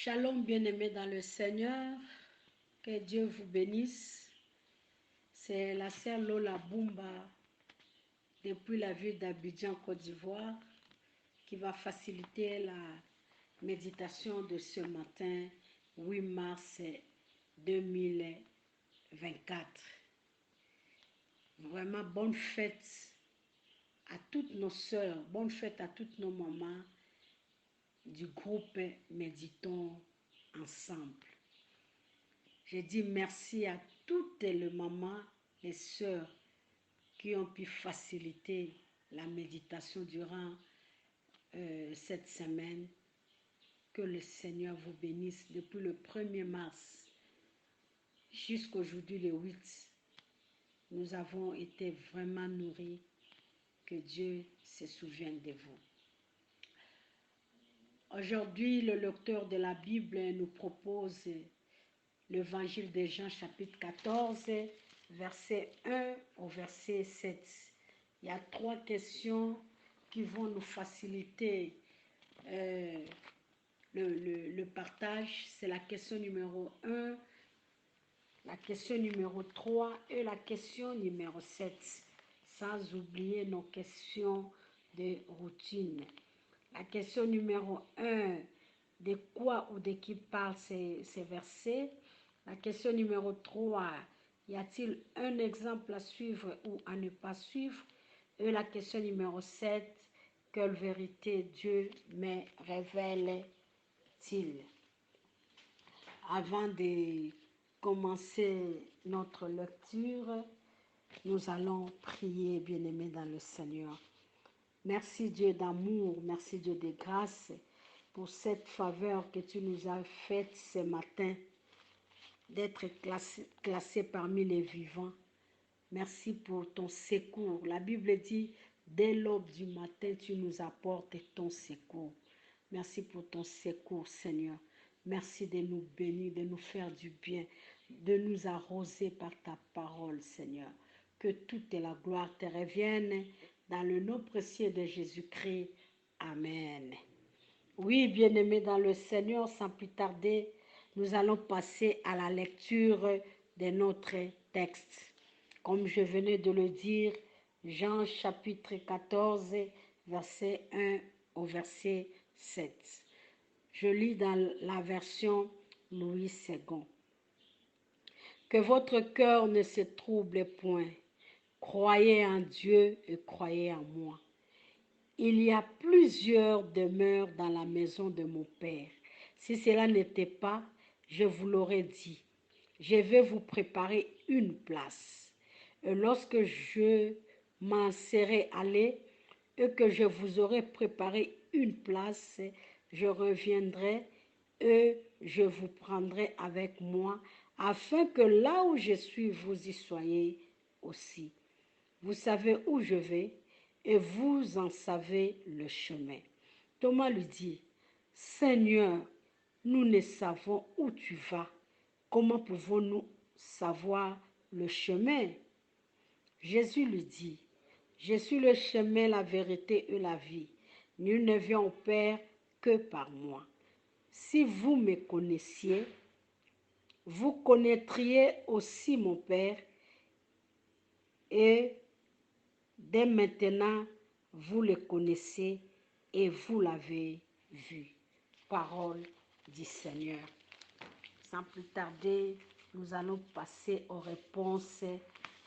Shalom bien-aimés dans le Seigneur, que Dieu vous bénisse. C'est la sœur Lola Bumba depuis la ville d'Abidjan, Côte d'Ivoire, qui va faciliter la méditation de ce matin, 8 mars 2024. Vraiment bonne fête à toutes nos sœurs, bonne fête à toutes nos mamans du groupe Méditons ensemble. Je dis merci à toutes les mamans, les sœurs qui ont pu faciliter la méditation durant cette semaine. Que le Seigneur vous bénisse depuis le 1er mars jusqu'aujourd'hui le 8. Nous avons été vraiment nourris. Que Dieu se souvienne de vous. Aujourd'hui, le lecteur de la Bible nous propose l'évangile de Jean chapitre 14, verset 1 au verset 7. Il y a 3 questions qui vont nous faciliter le partage. C'est la question numéro 1, la question numéro 3 et la question numéro 7. Sans oublier nos questions de routine. La question numéro 1, de quoi ou de qui parlent ces versets? La question numéro 3, y a-t-il un exemple à suivre ou à ne pas suivre? Et la question numéro 7, quelle vérité Dieu me révèle-t-il? Avant de commencer notre lecture, nous allons prier, bien-aimés dans le Seigneur. Merci Dieu d'amour, merci Dieu de grâce pour cette faveur que tu nous as faite ce matin, d'être classé parmi les vivants. Merci pour ton secours. La Bible dit, dès l'aube du matin, tu nous apportes ton secours. Merci pour ton secours, Seigneur. Merci de nous bénir, de nous faire du bien, de nous arroser par ta parole, Seigneur. Que toute la gloire te revienne dans le nom précieux de Jésus-Christ. Amen. Oui, bien-aimés dans le Seigneur, sans plus tarder, nous allons passer à la lecture de notre texte. Comme je venais de le dire, Jean chapitre 14, verset 1 au verset 7. Je lis dans la version Louis II. Que votre cœur ne se trouble point. Croyez en Dieu et croyez en moi. Il y a plusieurs demeures dans la maison de mon Père. Si cela n'était pas, je vous l'aurais dit. Je vais vous préparer une place. Et lorsque je m'en serai allé et que je vous aurai préparé une place, je reviendrai et je vous prendrai avec moi, afin que là où je suis, vous y soyez aussi. Vous savez où je vais et vous en savez le chemin. Thomas lui dit, Seigneur, nous ne savons où tu vas. Comment pouvons-nous savoir le chemin? Jésus lui dit, je suis le chemin, la vérité et la vie. Nul ne vient au Père que par moi. Si vous me connaissiez, vous connaîtriez aussi mon Père, et dès maintenant, vous le connaissez et vous l'avez vu. Parole du Seigneur. Sans plus tarder, nous allons passer aux réponses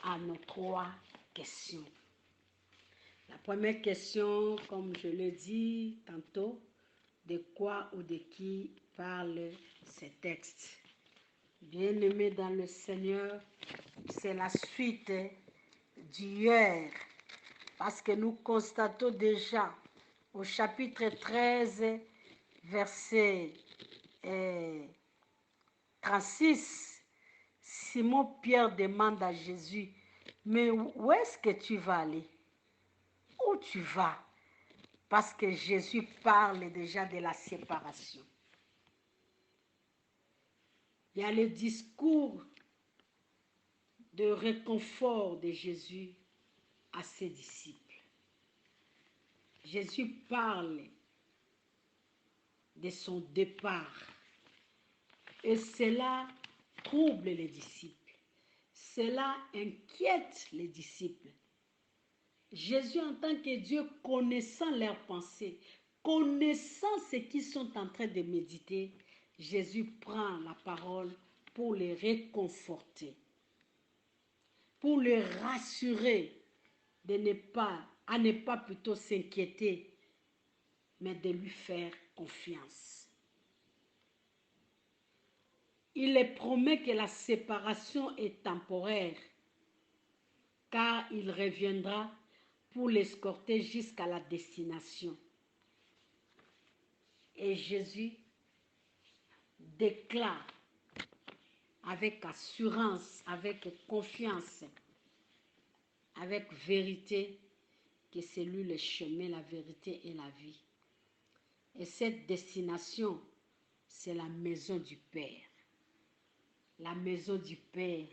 à nos 3 questions. La première question, comme je l'ai dit tantôt, de quoi ou de qui parle ces textes? Bien-aimés dans le Seigneur, c'est la suite d'hier, parce que nous constatons déjà au chapitre 13, verset 36, Simon-Pierre demande à Jésus, mais où est-ce que tu vas aller? Où tu vas? Parce que Jésus parle déjà de la séparation. Il y a le discours de réconfort de Jésus à ses disciples. Jésus parle de son départ. Et cela trouble les disciples. Cela inquiète les disciples. Jésus, en tant que Dieu, connaissant leurs pensées, connaissant ce qu'ils sont en train de méditer, Jésus prend la parole pour les réconforter, pour les rassurer à ne pas plutôt s'inquiéter, mais de lui faire confiance. Il les promet que la séparation est temporaire, car il reviendra pour l'escorter jusqu'à la destination. Et Jésus déclare avec assurance, avec confiance, avec vérité, que c'est lui le chemin, la vérité et la vie. Et cette destination, c'est la maison du Père. La maison du Père,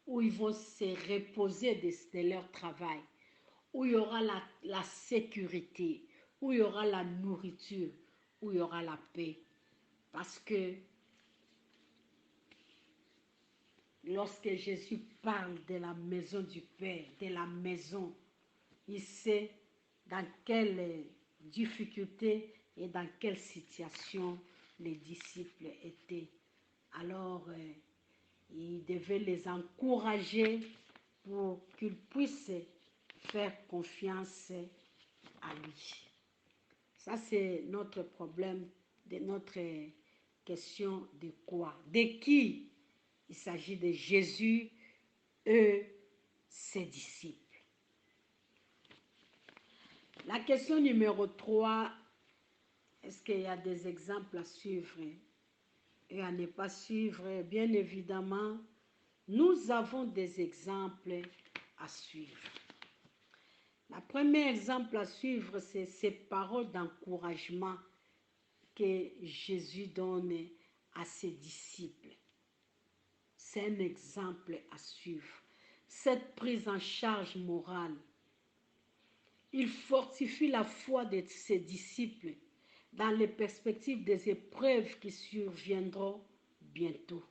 où ils vont se reposer de leur travail, où il y aura la sécurité, où il y aura la nourriture, où il y aura la paix. Parce que lorsque Jésus parle de la maison du Père, de la maison, il sait dans quelle difficulté et dans quelle situation les disciples étaient. Alors, il devait les encourager pour qu'ils puissent faire confiance à lui. Ça, c'est notre problème, de notre question de quoi? De qui? Il s'agit de Jésus et ses disciples. La question numéro 3, est-ce qu'il y a des exemples à suivre et à ne pas suivre? Bien évidemment, nous avons des exemples à suivre. Le premier exemple à suivre, c'est ces paroles d'encouragement que Jésus donne à ses disciples. C'est un exemple à suivre. Cette prise en charge morale, il fortifie la foi de ses disciples dans les perspectives des épreuves qui surviendront bientôt.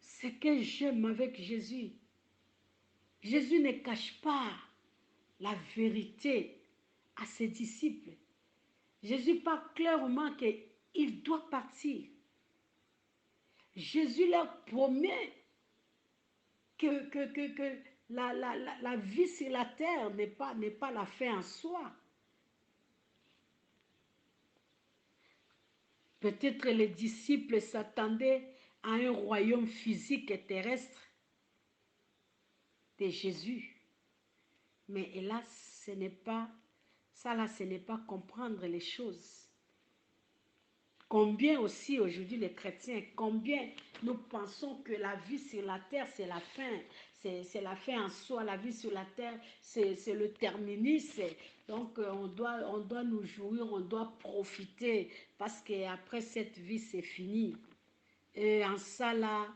Ce que j'aime avec Jésus, Jésus ne cache pas la vérité à ses disciples. Jésus parle clairement qu'il doit partir. Jésus leur promet que la vie sur la terre n'est pas la fin en soi. Peut-être les disciples s'attendaient à un royaume physique et terrestre de Jésus. Mais hélas, ce n'est pas comprendre les choses. Combien aussi aujourd'hui les chrétiens, combien nous pensons que la vie sur la terre c'est la fin, c'est la fin en soi, la vie sur la terre c'est le terminus, donc on doit nous jouir, on doit profiter parce qu'après cette vie c'est fini. Et en ça là,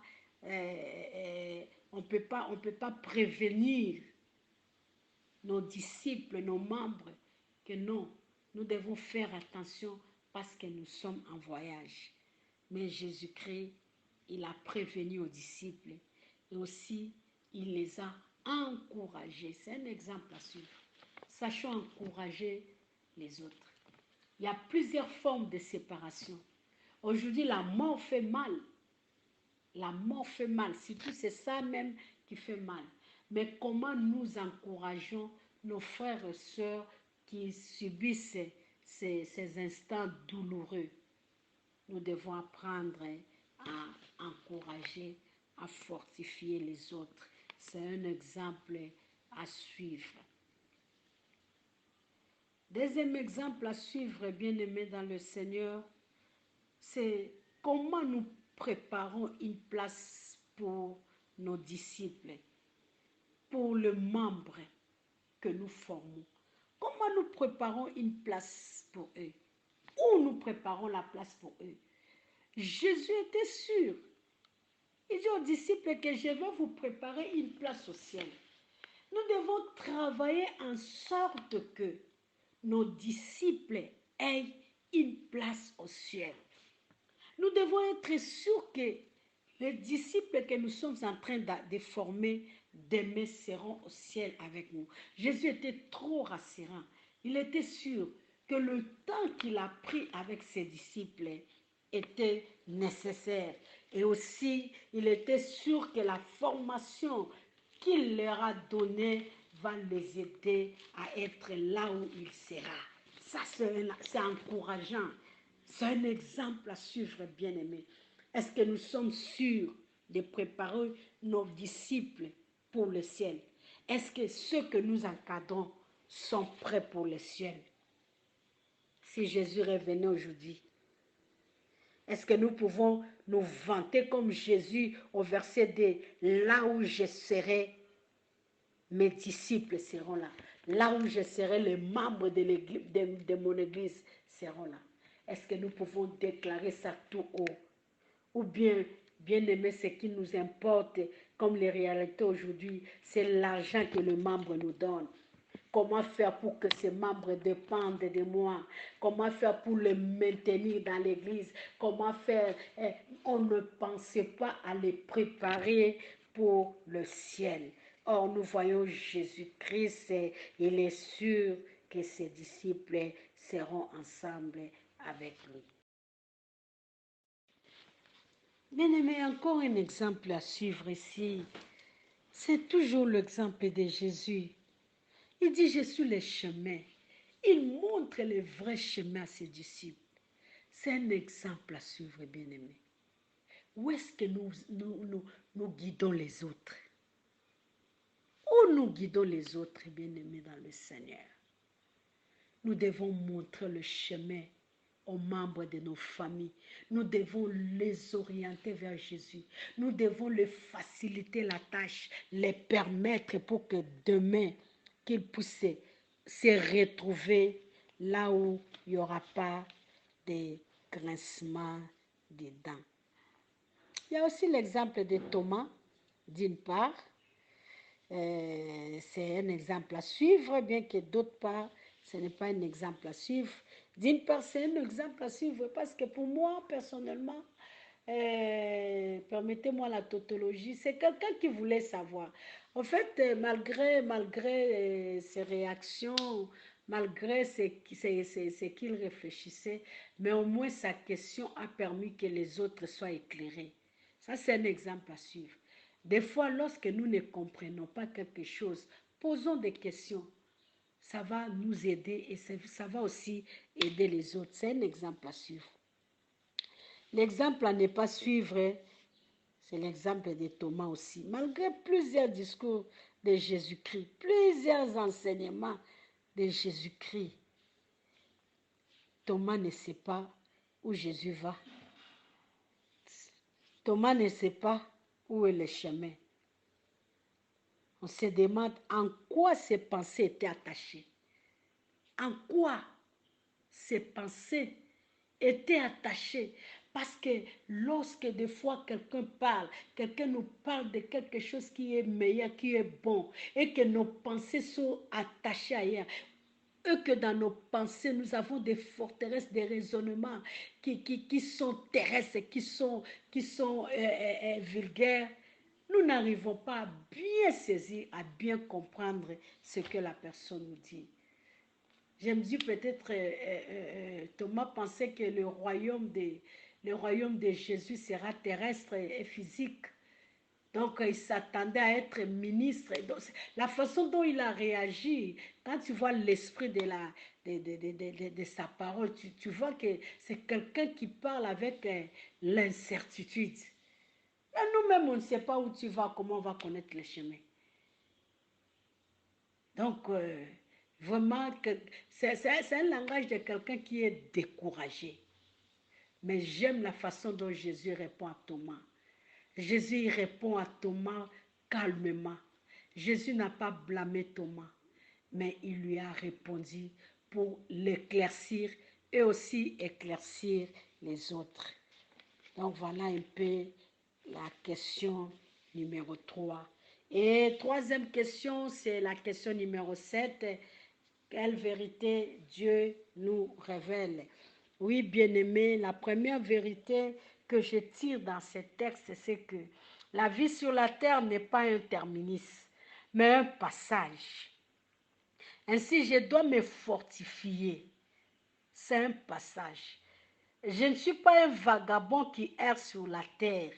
on peut pas prévenir nos disciples, nos membres, que non, nous devons faire attention parce que nous sommes en voyage. Mais Jésus-Christ, il a prévenu aux disciples et aussi il les a encouragés. C'est un exemple à suivre. Sachons encourager les autres. Il y a plusieurs formes de séparation. Aujourd'hui, la mort fait mal. La mort fait mal. Surtout, c'est ça même qui fait mal. Mais comment nous encourageons nos frères et sœurs qui subissent ces instants douloureux? Nous devons apprendre à encourager, à fortifier les autres. C'est un exemple à suivre. Deuxième exemple à suivre, bien-aimés dans le Seigneur, c'est comment nous préparons une place pour nos disciples, pour le membre que nous formons. Comment nous préparons une place pour eux? Où nous préparons la place pour eux? Jésus était sûr. Il dit aux disciples que je vais vous préparer une place au ciel. Nous devons travailler en sorte que nos disciples aient une place au ciel. Nous devons être sûrs que les disciples que nous sommes en train de former demain seront au ciel avec nous. Jésus était trop rassurant. Il était sûr que le temps qu'il a pris avec ses disciples était nécessaire. Et aussi, il était sûr que la formation qu'il leur a donnée va les aider à être là où il sera. Ça, c'est encourageant. C'est un exemple à suivre, bien-aimés. Est-ce que nous sommes sûrs de préparer nos disciples pour le ciel? Est-ce que ceux que nous encadrons sont prêts pour le ciel? Si Jésus revenait aujourd'hui, est-ce que nous pouvons nous vanter comme Jésus au verset 2, là où je serai, mes disciples seront là. Là où je serai, les membres de mon église seront là. Est-ce que nous pouvons déclarer ça tout haut? Ou bien aimer ce qui nous importe, comme les réalités aujourd'hui, c'est l'argent que le membre nous donne. Comment faire pour que ces membres dépendent de moi? Comment faire pour les maintenir dans l'église? Comment faire? On ne pensait pas à les préparer pour le ciel. Or, nous voyons Jésus-Christ, il est sûr que ses disciples seront ensemble avec lui. Bien-aimé, encore un exemple à suivre ici. C'est toujours l'exemple de Jésus. Il dit, je suis le chemin. Il montre le vrai chemin à ses disciples. C'est un exemple à suivre, bien-aimé. Où est-ce que nous guidons les autres? Où nous guidons les autres, bien-aimés, dans le Seigneur? Nous devons montrer le chemin aux membres de nos familles. Nous devons les orienter vers Jésus. Nous devons leur faciliter la tâche, les permettre pour que demain, qu'ils puissent se retrouver là où il n'y aura pas de grincement des dents. Il y a aussi l'exemple de Thomas, d'une part. C'est un exemple à suivre, bien que d'autre part, ce n'est pas un exemple à suivre. D'une part, c'est un exemple à suivre parce que pour moi, personnellement, permettez-moi la tautologie, c'est quelqu'un qui voulait savoir. En fait, malgré ses réactions, malgré ce qu'il réfléchissait, mais au moins sa question a permis que les autres soient éclairés. Ça, c'est un exemple à suivre. Des fois, lorsque nous ne comprenons pas quelque chose, posons des questions. Ça va nous aider et ça va aussi aider les autres. C'est un exemple à suivre. L'exemple à ne pas suivre, c'est l'exemple de Thomas aussi. Malgré plusieurs discours de Jésus-Christ, plusieurs enseignements de Jésus-Christ, Thomas ne sait pas où Jésus va. Thomas ne sait pas où est le chemin. On se demande en quoi ses pensées étaient attachées. En quoi ses pensées étaient attachées. Parce que lorsque des fois quelqu'un nous parle de quelque chose qui est meilleur, qui est bon, et que nos pensées sont attachées ailleurs, et que dans nos pensées, nous avons des forteresses, des raisonnements qui sont terrestres, qui sont vulgaires, nous n'arrivons pas à bien saisir, à bien comprendre ce que la personne nous dit. Je me dis peut-être, Thomas pensait que le royaume de Jésus sera terrestre et physique. Donc, il s'attendait à être ministre. Donc, la façon dont il a réagi, quand tu vois l'esprit de sa parole, tu vois que c'est quelqu'un qui parle avec l'incertitude. Mais nous-mêmes, on ne sait pas où tu vas, comment on va connaître le chemin. Donc, vraiment, c'est un langage de quelqu'un qui est découragé. Mais j'aime la façon dont Jésus répond à Thomas. Jésus répond à Thomas calmement. Jésus n'a pas blâmé Thomas, mais il lui a répondu pour l'éclaircir et aussi éclaircir les autres. Donc voilà un peu la question numéro 3. Et troisième question, c'est la question numéro 7. Quelle vérité Dieu nous révèle. Oui, bien-aimés, la première vérité que je tire dans ces textes, c'est que la vie sur la terre n'est pas un terminus, mais un passage. Ainsi, je dois me fortifier. C'est un passage. Je ne suis pas un vagabond qui erre sur la terre,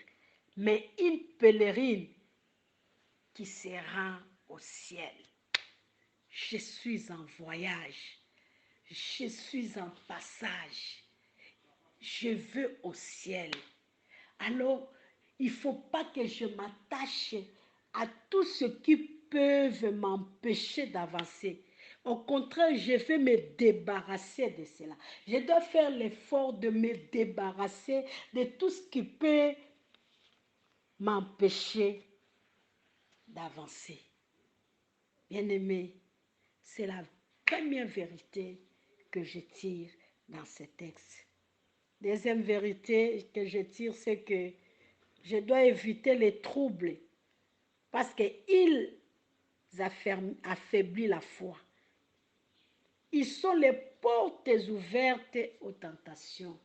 mais une pèlerine qui se rend au ciel. Je suis en voyage. Je suis en passage. Je veux au ciel. Alors, il ne faut pas que je m'attache à tout ce qui peut m'empêcher d'avancer. Au contraire, je vais me débarrasser de cela. Je dois faire l'effort de me débarrasser de tout ce qui peut m'empêcher d'avancer. Bien-aimé, c'est la première vérité que je tire dans ce texte. Deuxième vérité que je tire, c'est que je dois éviter les troubles parce qu'ils affaiblissent la foi. Ils sont les portes ouvertes aux tentations,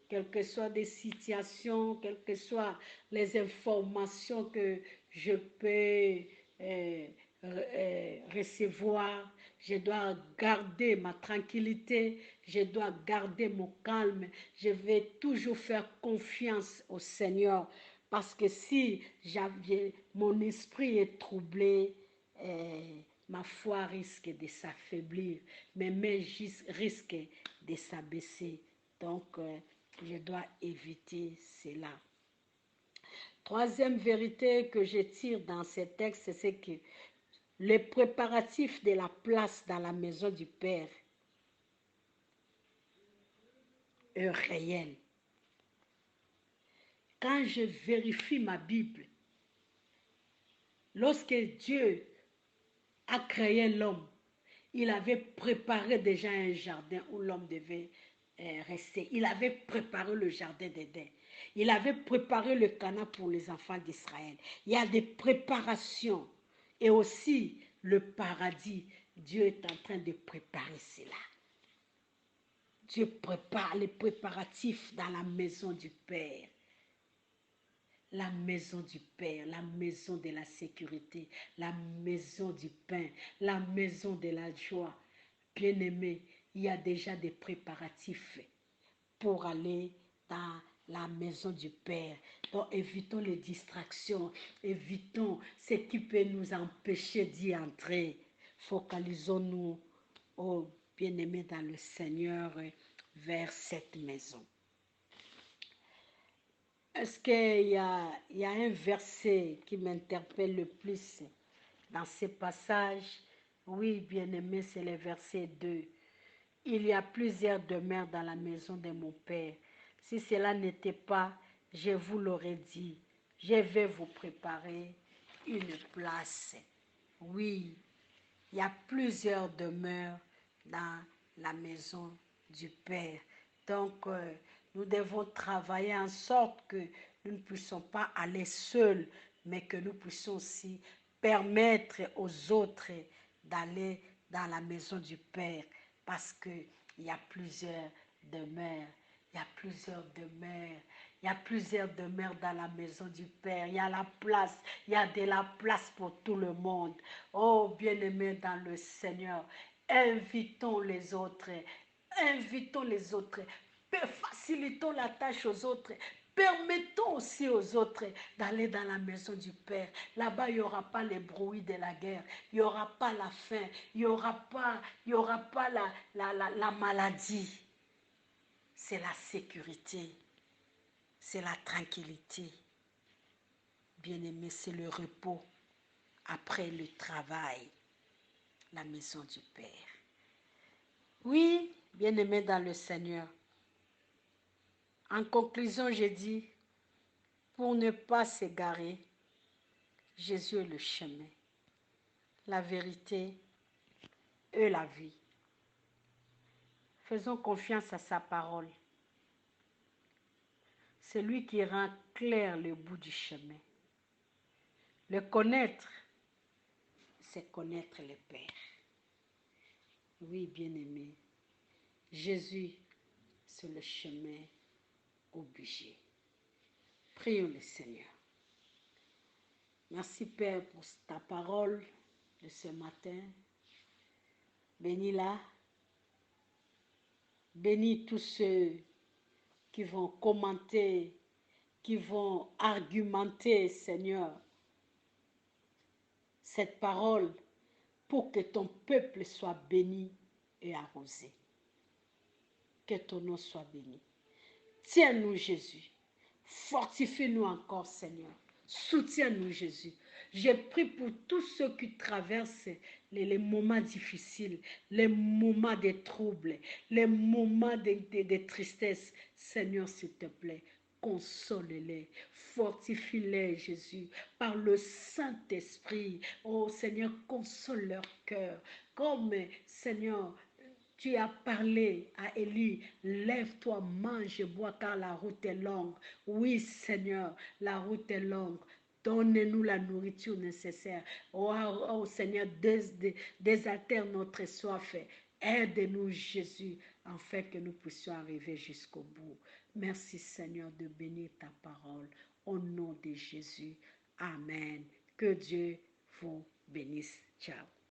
quelles que soient des situations, quelles que soient les informations que je peux recevoir. Je dois garder ma tranquillité, je dois garder mon calme. Je vais toujours faire confiance au Seigneur parce que si mon esprit est troublé, ma foi risque de s'affaiblir, mes mains risquent de s'abaisser. Donc, je dois éviter cela. Troisième vérité que je tire dans ces textes, c'est que les préparatifs de la place dans la maison du Père est réel. Quand je vérifie ma Bible, lorsque Dieu a créé l'homme, il avait préparé déjà un jardin où l'homme devait rester. Il avait préparé le jardin d'Éden. Il avait préparé le Canaan pour les enfants d'Israël. Il y a des préparations. Et aussi le paradis. Dieu est en train de préparer cela. Dieu prépare les préparatifs dans la maison du Père. La maison du Père, la maison de la sécurité, la maison du pain, la maison de la joie. Bien-aimé, il y a déjà des préparatifs pour aller dans la maison du Père. Donc évitons les distractions, évitons ce qui peut nous empêcher d'y entrer. Focalisons-nous, oh bien-aimés dans le Seigneur, vers cette maison. Est-ce qu'il y a un verset qui m'interpelle le plus dans ces passages? Oui, bien-aimé, c'est le verset 2. Il y a plusieurs demeures dans la maison de mon Père. Si cela n'était pas, je vous l'aurais dit. Je vais vous préparer une place. Oui, il y a plusieurs demeures dans la maison du Père. Donc, nous devons travailler en sorte que nous ne puissions pas aller seuls, mais que nous puissions aussi permettre aux autres d'aller dans la maison du Père, parce qu'il y a plusieurs demeures. Il y a plusieurs demeures. Il y a plusieurs demeures dans la maison du Père. Il y a la place. Il y a de la place pour tout le monde. Oh, bien-aimés dans le Seigneur, invitons les autres. Invitons les autres. Facilitons la tâche aux autres. Permettons aussi aux autres d'aller dans la maison du Père. Là-bas, il n'y aura pas les bruits de la guerre. Il n'y aura pas la faim. Il n'y aura pas la maladie. C'est la sécurité. C'est la tranquillité. Bien-aimé, c'est le repos après le travail. La maison du Père. Oui, bien-aimé dans le Seigneur. En conclusion, je dis, pour ne pas s'égarer, Jésus est le chemin, la vérité et la vie. Faisons confiance à sa parole. C'est lui qui rend clair le bout du chemin. Le connaître, c'est connaître le Père. Oui, bien-aimé. Jésus, c'est le chemin obligé. Prions le Seigneur. Merci Père pour ta parole de ce matin. Bénis-la. Bénis tous ceux qui vont commenter, qui vont argumenter, Seigneur, cette parole pour que ton peuple soit béni et arrosé. Que ton nom soit béni. Tiens-nous, Jésus. Fortifie-nous encore, Seigneur. Soutiens-nous, Jésus. Je prie pour tous ceux qui traversent les moments difficiles, les moments de troubles, les moments de tristesse. Seigneur, s'il te plaît, console-les, fortifie-les, Jésus, par le Saint-Esprit. Oh Seigneur, console leur cœur. Comme, Seigneur, tu as parlé à Élie, lève-toi, mange et bois car la route est longue. Oui, Seigneur, la route est longue. Donne-nous la nourriture nécessaire. Oh, oh Seigneur, désaltère notre soif. Aide-nous, Jésus, afin que nous puissions arriver jusqu'au bout. Merci, Seigneur, de bénir ta parole. Au nom de Jésus. Amen. Que Dieu vous bénisse. Ciao.